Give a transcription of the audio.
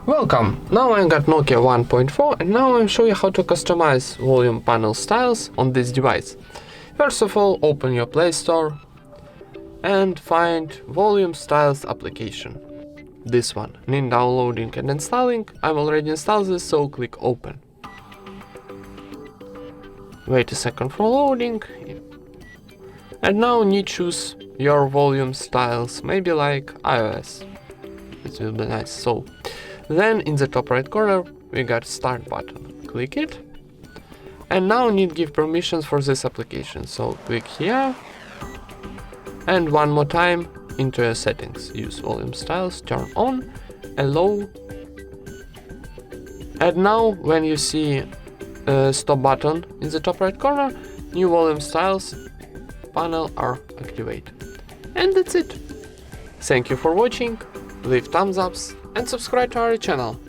Welcome! Now I got Nokia 1.4 and now I'll show you how to customize volume panel styles on this device. First of all, open your Play Store and find Volume Styles application. This one. Need downloading and installing. I've already installed this, so click Open. Wait a second for loading. And now need to choose your volume styles, maybe like iOS. It will be nice. So then in the top right corner we got Start button. Click it. And now need give permissions for this application. So click here. And one more time into your settings. Use volume styles, turn on, allow. And now when you see stop button in the top right corner, new volume styles panel are activated. And that's it. Thank you for watching, leave thumbs ups and subscribe to our channel.